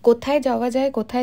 কোথায়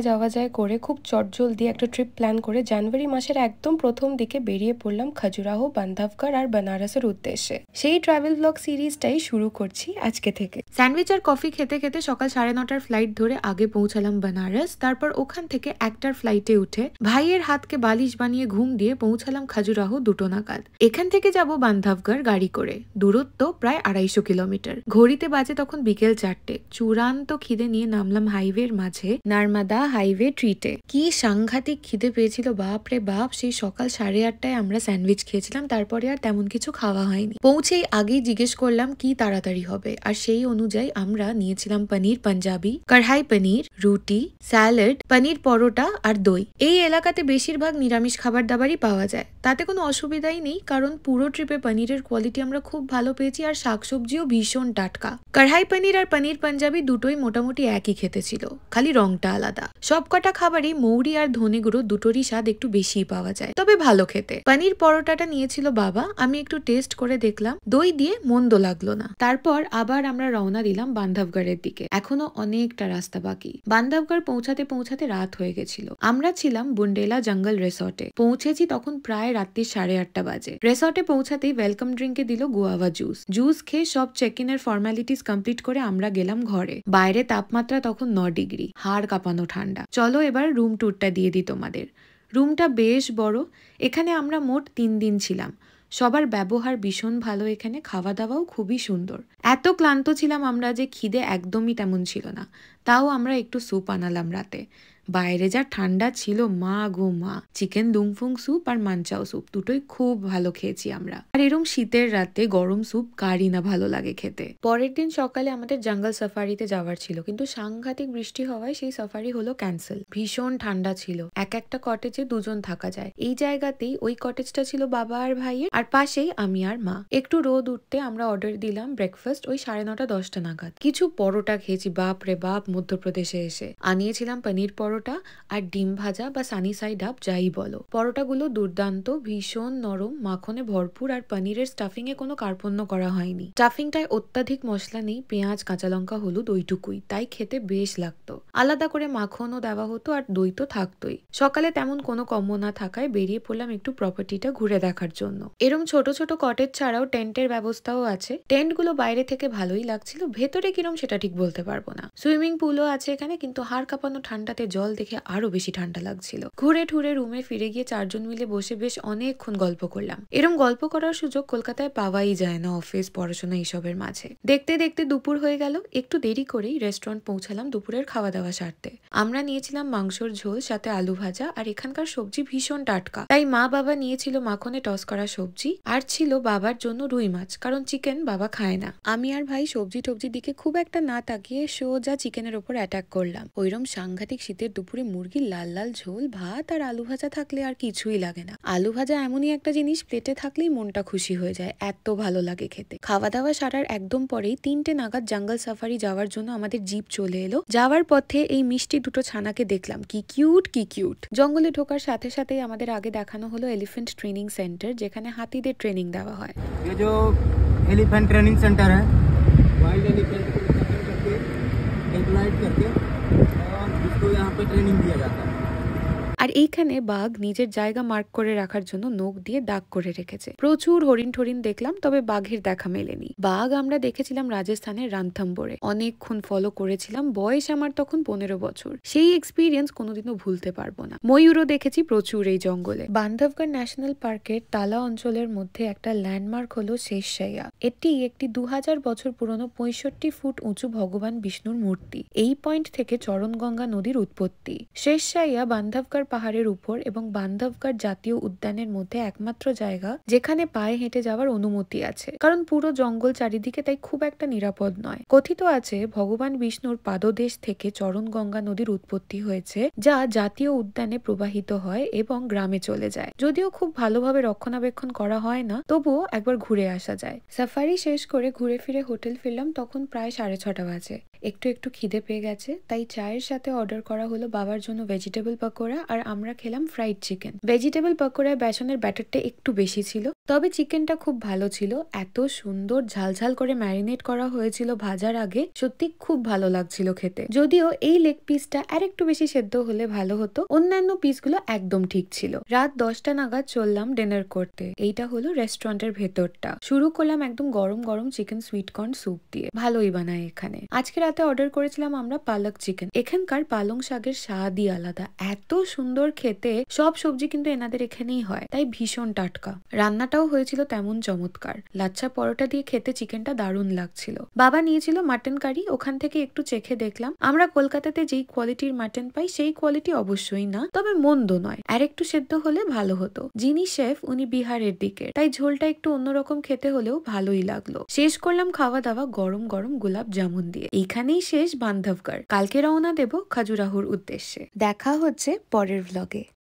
যাওয়া যায় করে খুব চটজলদি একটা ট্রিপ প্ল্যান করে জানুয়ারি মাসের একদম প্রথম দিকে বেরিয়ে পড়লাম খাজুরাহো, বান্ধবগড় আর বেনারসের উদ্দেশ্যে। সেই ট্রাভেল ব্লগ সিরিজটাই শুরু করছি আজকে থেকে। স্যান্ডউইচ আর কফি খেতে খেতে সকাল 9:30টার ফ্লাইট ধরে আগে পৌঁছালাম বেনারস। তারপর ওখান থেকে একটার ফ্লাইটে উঠে ভাইয়ের হাতকে বালিশ বানিয়ে ঘুম দিয়ে পৌঁছালাম খাজুরাহো 2টো নাগাদ। এখান থেকে যাব বান্ধবগড় গাড়ি করে, দূরত্ব প্রায় 250 কিলোমিটার। ঘড়িতে বাজে তখন বিকেল 4টে। চূড়ান্ত খিদে নিয়ে নামলাম হাইওয়ের মাঝে নার্মাদা হাইওয়ে ট্রিটে। কি সাংঘাতিক খিদে পেয়েছিল বাপ রে বাপ। সেই সকাল 8:30টায় আমরা স্যান্ডউইচ খেয়েছিলাম, তারপরে আর তেমন কিছু খাওয়া হয়নি। পৌঁছেই আগেই জিজ্ঞেস করলাম কি তাড়াতাড়ি হবে, আর সেই অনুযায়ী আমরা নিয়েছিলাম পনির পাঞ্জাবি, কড়াই পনির, রুটি, স্যালাড, পনির পরোটা আর দই। এই এলাকাতে বেশিরভাগ নিরামিষ খাবার দাবারই পাওয়া যায়, তাতে কোনো অসুবিধাই নেই, কারণ পুরো ট্রিপে পনিরের কোয়ালিটি আমরা খুব ভালো পেয়েছি আর শাকসবজিও ভীষণ টাটকা। কড়াই পনির আর পনির পাঞ্জাবি দুটোই মোটামুটি একই খেতে ছিল, খালি রংটা আলাদা। সবকটা খাবারই মৌরি আর ধনে গুঁড়ো দুটোরই স্বাদ একটু বেশি পাওয়া যায়, তবে ভালো খেতে। পনির পরোটাটা নিয়েছিল বাবা, আমি একটু টেস্ট করে দেখলাম, দই দিয়ে মন্দ লাগলো না। তারপর আবার আমরা রওনা দিলাম বান্ধবগড়ের দিকে। এখনো অনেকটা রাস্তা বাকি। বান্ধবগড় পৌঁছাতে পৌঁছাতে রাত হয়ে গেছিল। আমরা ছিলাম বুন্ডেলা জঙ্গল রিসর্টে। পৌঁছেছি তখন প্রায় রাত্রি 8:30 বাজে। রিসর্টে পৌঁছাতেই ওয়েলকাম ড্রিঙ্কে দিল গুয়াভা জুস খেয়ে সব চেক ইনের ফর্মালিটিস কমপ্লিট করে আমরা গেলাম ঘরে। বাইরে তাপমাত্রা তখন 9 ডিগ্রি, হাড় কাঁপানো ঠান্ডা। চলো এবার রুম ট্যুরটা দিয়ে দিই তোমাদের। রুমটা বেশ বড়। এখানে আমরা মোট 3 দিন ছিলাম। সবার ব্যবহার ভীষণ ভালো, এখানে খাওয়া দাওয়াও খুবই সুন্দর। এত ক্লান্ত ছিলাম আমরা যে খিদে একদমই তেমন ছিল না, তাও আমরা একটু স্যুপ আনালাম রাতে। বাইরে যা ঠান্ডা ছিল, মা গো মা। চিকেন দুংফুং স্যুপ আর মানচাও স্যুপ দুটোই খুব ভালো খেয়েছি আমরা। আর এরম শীতের রাতে গরম স্যুপ কারই না ভালো লাগে খেতে। পরের দিন সকালে আমাদের জঙ্গল সাফারিতে যাওয়ার ছিল, কিন্তু সাংঘাতিক বৃষ্টি হওয়ায় সেই সাফারি হলো ক্যান্সেল। ভীষণ ঠান্ডা ছিল। একটা কটেজে 2 জন থাকা যায়। এই জায়গাতেই ওই কটেজটা ছিল বাবা আর ভাইয়ের, আর পাশেই আমি আর মা। একটু রোদ উঠতে আমরা অর্ডার দিলাম ব্রেকফাস্ট ওই 9:30-10টা নাগাদ। কিছু পরোটা খেয়েছি বাপ রে বাপ মধ্যপ্রদেশে এসে। আনিয়েছিলাম পনির পরোটা আর ডিম ভাজা বা সানি সাইড আপ যাই বলো। পরোটাগুলো দুর্দান্ত, ভীষণ নরম, মাখনে ভরপুর, আর পনিরের স্টাফিং এ কোনো কার্পণ্য করা হয়নি। স্টাফিংটায় অত্যাধিক মশলা নেই, পেঁয়াজ, কাঁচা লঙ্কা, হলুদ ওইটুকুই, তাই খেতে বেশ লাগতো। আলাদা করে মাখনও দেওয়া হতো আর দই তো থাকতোই। সকালে তেমন কোনো কম্বো না থাকায় বেরিয়ে পড়লাম একটু প্রপার্টিটা ঘুরে দেখার জন্য। এরম ছোট ছোট কটেজ ছাড়াও টেন্টের ব্যবস্থাও আছে। টেন্ট গুলো বাইরে থেকে ভালোই লাগছিল, ভেতরে কিরম সেটা ঠিক বলতে পারবো না। সুইমিং পুলও আছে এখানে, কিন্তু হাড় কাঁপানো ঠান্ডাতে জল দেখে আরো বেশি ঠান্ডা লাগছিল। ঘুরে ঠুরে রুমে ফিরে গিয়ে 4 জন মিলে বসে বেশ অনেকক্ষণ গল্প করলাম। এরম গল্প করার সুযোগ কলকাতায় পাওয়াই যায় না, অফিস, পড়াশোনা এইসবের মাঝে। দেখতে দেখতে দুপুর হয়ে গেল। একটু দেরি করেই রেস্টুরেন্ট পৌঁছালাম দুপুরের খাওয়া দাওয়া সারতে। আমরা নিয়েছিলাম মাংসর ঝোল, সাথে আলু ভাজা, আর এখানকার সবজি ভীষণ টাটকা, তাই মা বাবা নিয়েছিল মাখনে টস করা সবজি, আর ছিল বাবার জন্য রুই মাছ, কারণ চিকেন বাবা খায় না। আমি আর ভাই সবজি টবজির দিকে খুব একটা না তাকিয়ে সোজা চিকেনের ওপর অ্যাটাক করলাম। ওইরম সাংঘাতিক শীতের দুপুরে মুরগির লাল লাল ঝোল, ভাত আর আলু ভাজা থাকলে আর কিছুই লাগে না। আলু ভাজা এমনই একটা জিনিস, প্লেটে থাকলেই মনটা খুশি হয়ে যায়, এত ভালো লাগে খেতে। খাওয়া দাওয়া সারার একদম পরেই 3টে নাগাদ জঙ্গল সাফারি যাওয়ার জন্য আমাদের জিপ চলে এলো। যাওয়ার পথে এই মিষ্টি দুটো ছানাকে দেখলাম, কি কিউট। জঙ্গলে ঢোকার সাথে সাথেই আমাদের আগে দেখানো হলো এলিফেন্ট ট্রেনিং সেন্টার, যেখানে হাতিদের ট্রেনিং দেওয়া হয়। ये जो एलिफेंट ट्रेनिंग सेंटर है, वाइल्ड एलिफेंट को पकड़ करके डेप्लॉयड करके और इसको यहाँ पे ट्रेनिंग दिया जाता है। আর এইখানে বাঘ নিজের জায়গা মার্ক করে রাখার জন্য নখ দিয়ে দাগ করে রেখেছে। প্রচুর হরিণ ঠরিণ দেখলাম, তবে বাঘের দেখা মেলেনি। বাঘ আমরা দেখেছিলাম রাজস্থানের রানথম্বোরে, অনেকক্ষণ ফলো করেছিলাম। বয়স আমার তখন 15 বছর। সেই এক্সপিরিয়েন্স কোনোদিনও ভুলতে পারবো না। ময়ূরও দেখেছি প্রচুর এই জঙ্গলে। বান্ধবগড় ন্যাশনাল পার্কের তালা অঞ্চলের মধ্যে একটা ল্যান্ডমার্ক হলো শেষশাইয়া। এটি একটি 2000 বছর পুরনো 65 ফুট উঁচু ভগবান বিষ্ণুর মূর্তি। এই পয়েন্ট থেকে চরণগঙ্গা নদীর উৎপত্তি। শেষশাইয়া বান্ধবগড় পাহাড়ের উপর এবং বান্ধবগড় জাতীয় উদ্যানের মধ্যে একমাত্র জায়গা যেখানে পায়ে হেঁটে যাওয়ার অনুমতি আছে, কারণ পুরো জঙ্গল চারিদিকে, তাই খুব একটা নিরাপদ নয়। কথিত আছে ভগবান বিষ্ণুর পাদদেশ থেকে চরণগঙ্গা নদীর উৎপত্তি হয়েছে, যা জাতীয় উদ্যানে প্রবাহিত হয় এবং গ্রামে চলে যায়। যদিও খুব ভালোভাবে রক্ষণাবেক্ষণ করা হয় না, তবুও একবার ঘুরে আসা যায়। সাফারি শেষ করে ঘুরে ফিরে হোটেল ফিরলাম তখন প্রায় 6:30 বাজে। একটু খিদে পেয়ে গেছে, তাই চায়ের সাথে অর্ডার করা হলো বাবার জন্য ভেজিটেবল পকোড়া, আর আমরা খেলাম ফ্রাইড চিকেন। ভেজিটেবল পকোড়ায় বেসনের ব্যাটারটা একটু বেশি ছিল, তবে চিকেনটা খুব ভালো ছিল, এত সুন্দর ঝালঝাল করে ম্যারিনেট করা হয়েছিল ভাজার আগে, সত্যি খুব ভালো লাগছিল খেতে। যদিও এই লেগ পিসটা আর একটু বেশি সেদ্ধ হলে ভালো হতো, অন্যান্য পিসগুলো একদম ঠিক ছিল। রাত 10টা নাগাদ চললাম ডিনার করতে। এইটা হলো রেস্টুরেন্টের ভেতরটা। শুরু করলাম একদম গরম গরম চিকেন সুইট কর্ন স্যুপ দিয়ে, ভালোই বানায় এখানে। আজকে রাতে অর্ডার করেছিলাম আমরা পালক চিকেন। এখানকার পালং শাকের স্বাদই আলাদা, এত সুন্দর খেতে। সব সবজি কিন্তু এনাদের এখানেই হয়, তাই ভীষণ টাটকা। রান্নাটাও হয়েছিল তেমন চমৎকার। লাচ্ছা পরোটা দিয়ে খেতে চিকেনটা দারুণ লাগছিল। বাবা নিয়েছিল মাটন কারি, ওখান থেকে একটু চেখে দেখলাম। আমরা কলকাতাতে যেই কোয়ালিটির মাটন পাই সেই কোয়ালিটি অবশ্যই না, তবে মন্দ নয়, আর একটু সেদ্ধ হলে ভালো হতো। যিনি শেফ উনি বিহারের দিকের, তাই ঝোলটা একটু অন্যরকম খেতে হলেও ভালোই লাগলো। শেষ করলাম খাওয়া দাওয়া গরম গরম গোলাপ জামুন দিয়ে। এইখানেই শেষ বান্ধবগড়। কালকে রওনা দেব খাজুরাহোর উদ্দেশ্যে। দেখা হচ্ছে পরের ভ্লগে।